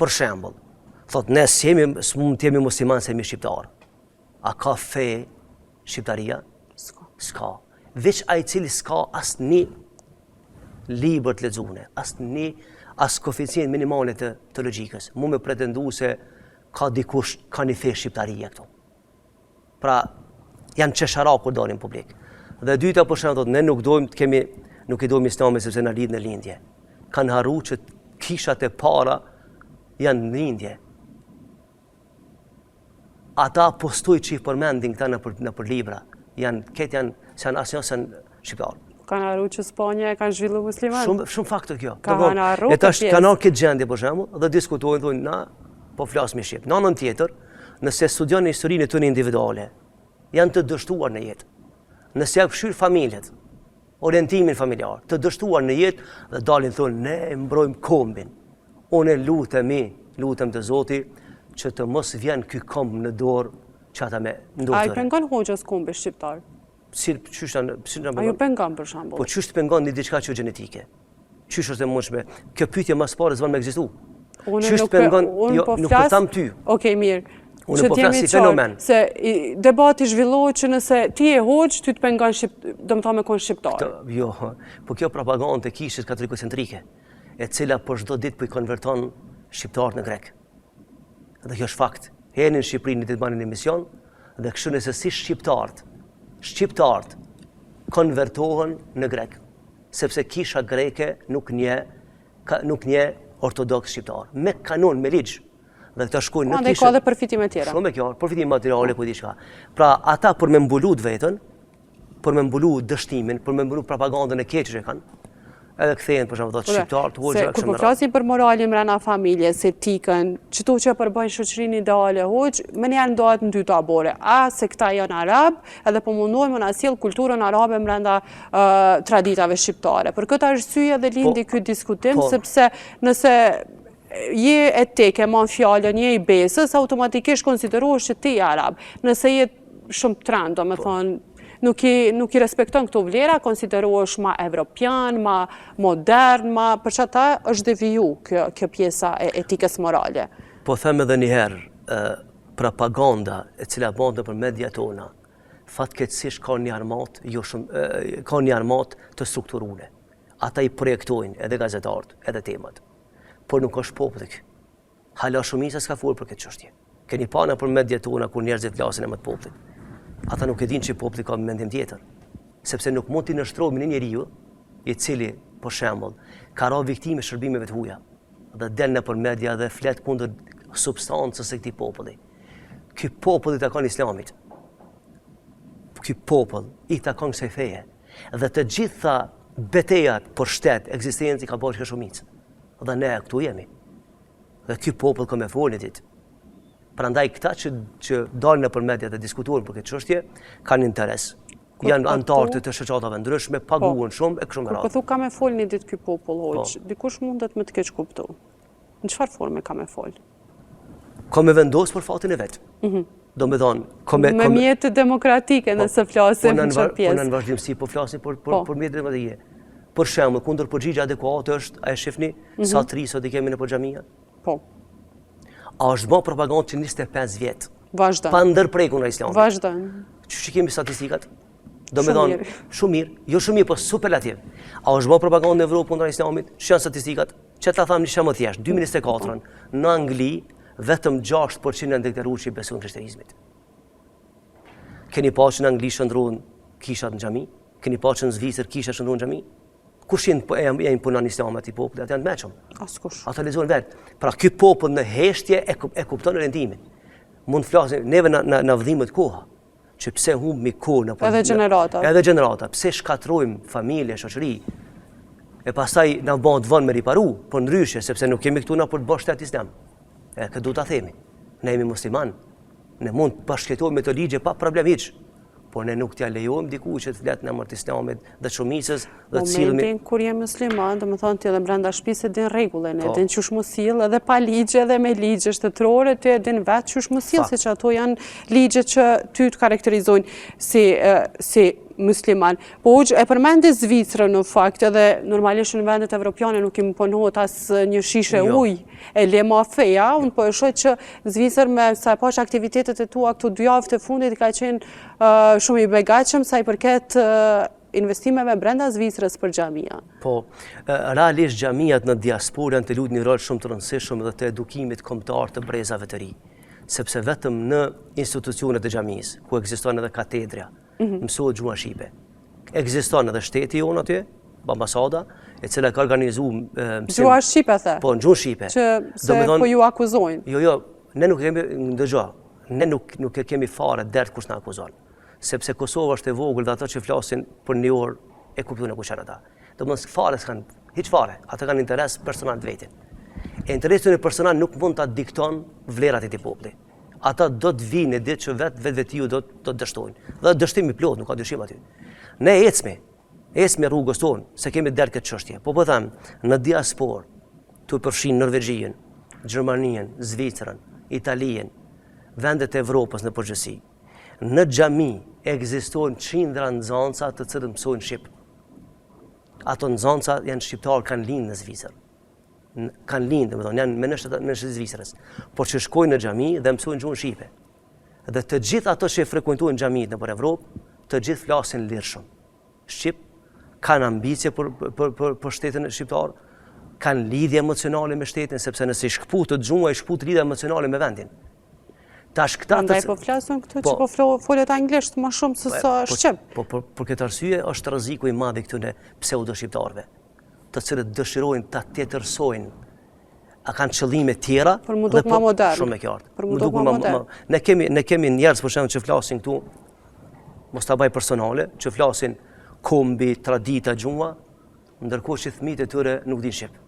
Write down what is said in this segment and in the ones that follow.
për shembull, thot ne s'mund të jemi musliman se jemi shqiptar. A ka fe shqiptaria? S'ka. Veç ai cili s'ka asnjë libër të lexuar, as koeficient minimale të logjikës. Mu me pretendu se ka dikush ka një fe shqiptaria këtu. Pra janë çeshara kur dalin publik. Dhe dyta për shembull, ne nuk i dojmë Islamin sepse na lidh në lindje. Kanë harruar që kishat e para janë në lindje. Ata postoj që i përmendin këta në për libra. Janë shqiptarë. Kanë harruar që Spanja e kanë zhvilluar musliman? Shumë faktë kjo. Kanë harruar pjesë. Kanë këtë gjendje për shembull dhe diskutojnë, thonë na po flasim shqip. Në anën tjetër, nëse studion historinë tonë individuale, janë të dështuar në jetë. Nëse ja fshyr familjet, orientimin familjar, të dështuar në jetë dhe dalin thonë ne mbrojmë kombin. Unë lutem të Zoti që të mos vjen ky komb në dorë që ata me ndodhë. A i pengon hoxhës kombi shqiptar? A ju pengon për shembull? Po çysh të pengon një diçka që gjenetike? Çysh është e mundshme? Kjo pyetje më së pari s'van me ekzistu. Çysh të pengon? Jo, nuk po tham ty. Okej, mirë. Unë po flas si fenomen. Se debati zhvillohet që nëse ti je hoxh, ty të pengon domethënë me kon shqiptar. Jo, po kjo propagandë e kishit katolikocentrike, e cila për çdo ditë po i konverton shqiptarët në grek. Dhe kjo është fakt. Heni në Shqipërinë të banin emision dhe kështu nëse si shqiptarët konvertohen në grek, sepse kisha greke nuk nje ortodoks shqiptar, me kanon, me ligj. Dhe këta shkojnë në kishë... ka dhe përfitime tjera. Shumë e kjo, përfitime materiale, po di shka. Pra, ata për me mbulu vetën, për me mbulu dështimin, për me mbulu propagandën e keqë që kanë, edhe kthehen për shembull shqiptar të hoxha kështu. Kur po flasim për moralin brenda familjes, etikën, çto që përbëjnë shoqërinë ideale hoxh, më janë ndohet në dy tabore. A se këta janë arab, edhe po mundohen na sjell kulturën arabe brenda traditave shqiptare. Për këtë arsye dhe lindi ky diskutim, sepse nëse je etike, mon fjallën, je i besës, automatikisht konsiderohesh që ti je arab. Nëse je shumë trend, do me thonë, nuk i respekton këto vlera, konsiderohesh ma evropian, ma modern, për që ta është deviju kjo pjesa e etikës morale. Po them edhe njëherë, propaganda e cila bënde për media tona, fatkeqësisht ka një armat të strukturule. Ata i projektojnë edhe gazetarët, edhe temat. Por nuk është populli. Hala shumica s'ka folur për këtë çështje. Keni pana për media tona kur njerëzit flasin emër të popullit. Ata nuk e dinë që populli ka mendim tjetër. Sepse nuk mund t'i nështrojmë një njeriu i cili, për shembull, ka ra viktime shërbimeve të huaja dhe del nëpër media dhe flet kundër substancës së këtij populli. Ky popull i takon Islamit. Ky popull i takon kësaj feje. Dhe të gjitha betejat për shtet ekzistencë ka bërë shumicë. Dhe ne këtu jemi. Dhe ky popull ka me folë ditë. Prandaj këta që dalën nëpër media dhe diskutojnë për këtë çështje kanë interes. Janë antarë të shoqatave ndryshme, paguhen shumë e kështu me radhë. Po thu ka me folë një ditë ky popull hoxh. Dikush mundet me të keq kuptu. Në çfarë forme ka me folë? Ka me vendos për fatin e vet. Do me thonë, me mjetë demokratike nëse flasim në çfarë pjesë. Po në vazhdimsi po flasim për mjetë demokratike. Për shembull, kundër përgjigje adekuate është, a e shihni sa tri sot i kemi në xhamia? Po. A është bë propagandë që 25 vjet? Vazhdon. Pa ndërprekur nga Islami. Vazhdon. Çu kemi statistikat? Do me thonë, shumë mirë, jo shumë mirë, po superlativ. A është bë propagandë në Evropë kundër Islamit? Ç'janë statistikat? Që ta them një shembull thjesht, 2024 në Angli vetëm 6% janë deklaruar që besojnë krishterizmit. Keni pasur në Angli shndruan kishat në xhami? Keni pasur në Zvicër kisha shndruan në xhami? Kush e imponon Islamin atij populli? Ata janë mëshëm. Askush. Ata lexojnë vetë. Pra ky popull në heshtje e kupton orientimin. Mund të flasim neve në vëdhimet koha, që pse humbi kohën apo edhe gjenerata. Edhe gjenerata, pse shkatrojmë familje, shoqëri. E pastaj na bën të vonë me riparu, por ndryshe sepse nuk kemi këtu na për të bërë shtet islam. Këtë duhet ta themi. Ne jemi musliman. Ne mund të bashkëtojmë me të ligje pa problem hiç. Por ne nuk t'ja lejojmë diku që të flet në emër të Islamit dhe shumicës dhe të cilëmi. Momentin kur je musliman, do të thonë ti edhe brenda shtëpisë din rregullin, e din çush mos sill edhe pa ligje edhe me ligje shtetërore, ti e din vetë çush mos sill, siç ato janë ligjet që ty të karakterizojnë si musliman. Po hoqë e përmendi Zvicrën në fakt, edhe normalisht në vendet evropiane nuk im pënohet asë një shishe uj e le ma feja, unë po e shoj që Zvicrë me sa e pash aktivitetet e tua këtu 2 javë të fundit ka qenë shumë i begatshëm sa i përket investimeve brenda Zvicrës për xhamia. Po, realisht xhamiat në diasporë janë të luajnë një rol shumë të rëndësishëm dhe të edukimit kombëtar të brezave të ri. Sepse vetëm në institucionet e xhamisë, ku ekziston edhe katedra, mësohet gjuha shqipe. Ekziston edhe shteti jonë aty, ambasada, e cila ka organizuar mësim. Gjuha shqipe the? Po, në gjuhë shqipe. Që se po ju akuzojnë? Jo, ne nuk kemi ndëgjo. Ne nuk e kemi fare dert kush na akuzon. Sepse Kosova është e vogël dhe ato që flasin për një orë e kuptojnë ku janë ata. Domethënë fare s'kanë hiç fare, ata kanë interes personal të vetin. E interesin e personal nuk mund ta dikton vlerat e këtij populli. Ata do të vinë ditë që vetë do të dështojnë. Dhe dështimi plot, nuk ka dyshim aty. Ne ecmi rrugës tonë, se kemi dert këtë çështje. Po them, në diasporë, tu përfshin Norvegjin, Gjermaninë, Zvicrën, Italinë, vendet e Evropës në përgjithësi. Në xhami ekzistojnë qindra nxënësa të cilët mësojnë shqip. Ato nxënësa janë shqiptarë, kanë lindë në Zvicër. Kanë lindë, domethënë janë me në Zvicrës, por që shkojnë në xhami dhe mësojnë gjuhën shqipe. Dhe të gjithë ato që frekuentojnë xhamit nëpër Evropë, të gjithë flasin lirshëm shqip, kanë ambicie për shtetin shqiptar, kanë lidhje emocionale me shtetin, sepse nëse i shkputet gjuha, i shkput lidhje emocionale me vendin. Andaj po flasën këtu që po folet anglisht më shumë se sa shqip. Po, për këtë arsye është rreziku i madh i këtyre pseudo-shqiptarëve, të cilët dëshirojnë ta tetërsojnë, a kanë qëllime tjera për mu duk ma modern. Shumë e qartë. Për mu duk ma modern. Ne kemi njerëz për shembull që flasin këtu, mos ta bëj personale, që flasin kombi, tradita, gjuha, ndërkohë që fëmijët e tyre nuk dinë shqip.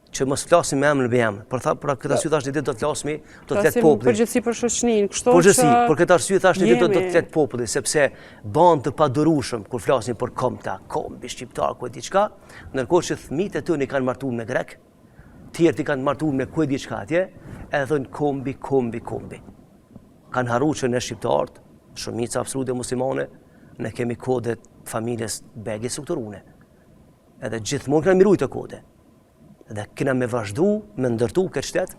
Që mos flasim me emrin me emër. Për këtë arsye thash një ditë do të flasmi, do të flet populli. Përgjithësi për shoqërinë, kështu që përgjithësi, për këtë arsye thash një ditë do të flet populli, sepse bën të padurueshëm kur flasin për kombi shqiptar ku diçka, ndërkohë që fëmijët e tyre kanë martuar me grek, tjerë kanë martuar me ku diçka atje, edhe thon kombi. Kanë harruar që ne shqiptarët, shumica absolute muslimane, ne kemi kodet familjes bege strukturune. Edhe gjithmonë kanë miruar të kode. Dhe kena me vazhdu, me ndërtu këtë shtet,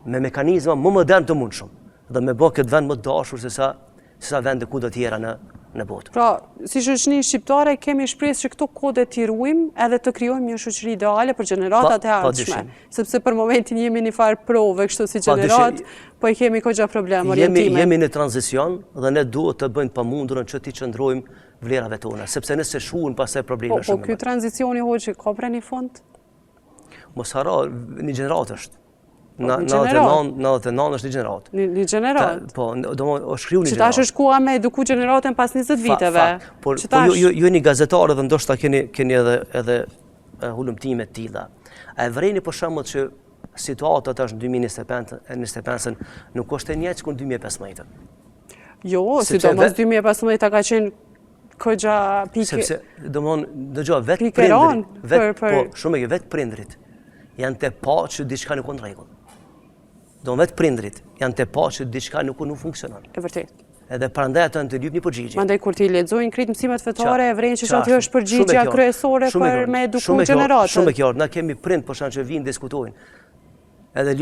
me mekanizma më modern të mundshëm, dhe me bë këtë vend më dashur se sa vende kudo tjera në botë. Pra, si shoqëri shqiptare kemi shpresë që këto kode t'i ruajmë edhe të krijojmë një shoqëri ideale për gjeneratat e ardhshme. Sepse për momentin jemi një farë prove, kështu si gjenerat, po i kemi goxha probleme orientime. Jemi në tranzicion dhe ne duhet të bëjmë pamundurën që t'i qëndrojmë vlerave tona, sepse nëse shuhen pastaj probleme shumë. Po ky tranzicioni hoqë ka pre një fund? Mos haro, një gjenerat është. 99 është një gjenerat. Një gjenerat? Po, o shkriu një gjenerat. Që tash është koha me eduku gjeneratën pas 20 viteve. Po ju një gazetarë dhe ndoshta keni edhe hulumtime të tilla. A e vreni për shembull që situata tash në 2025 nuk është e njëjtë ku në 2015? Jo, sidomos 2015 ka qenë këgja pike. Sepse, dëgjo, vetë prindrit janë të pa që diçka nuk në rregull. Vetë prindrit janë të pa që diçka nuk funksionon. E vërtet. Edhe prandaj ato në të lyp një përgjigje. Mandaj kur ti lexojnë krejt mësimet fetare, e vrenë që aty është përgjigjja kryesore për me eduku gjeneratën. Shumë e qartë, na kemi prind për shkak që vinë diskutojnë. Edhe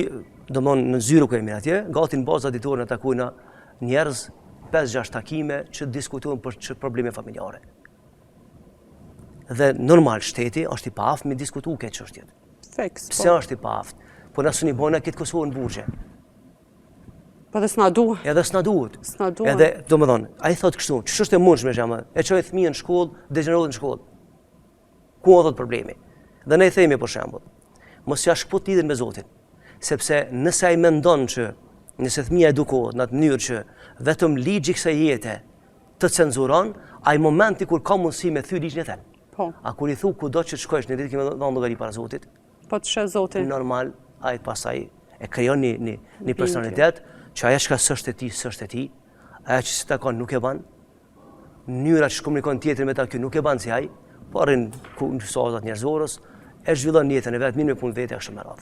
në zyrë ku jemi atje, gati në bazë ditore na takojnë njerëz 5-6 takime që diskutojnë për probleme familjare. Dhe normal shteti është i paaft me diskutu këtë çështjet. Pse është i paaft? Po na suni bona këtë Kosovën burgje. Po dhe s'na duhet. Edhe s'na duhet. S'na duhet. Edhe domethënë, ai thotë kështu, ç'është e mundshme xhamë, e çoj fëmijën në shkollë, degenerohet në shkollë. Ku është problemi? Dhe ne i themi për shembull, mos ja shput lidhjen me Zotin, sepse nëse ai mendon që nëse fëmia edukohet në atë mënyrë që vetëm ligji i kësaj jete të cenzuron, ai momenti kur ka mundësi me thy ligjin e thën. Po. A kur i thu kudo që të shkosh në ditë që më dhon llogari para Zotit? Po të sheh Zotin. Normal, ai pastaj e krijon një personalitet që ajo që s'është e tij, ajo që si takon nuk e bën. Mënyra që komunikon tjetër me ta ky nuk e bën si ai, por në sodat njerëzorës e zhvillon jetën e vet, mirë me punë vetë kështu me radhë.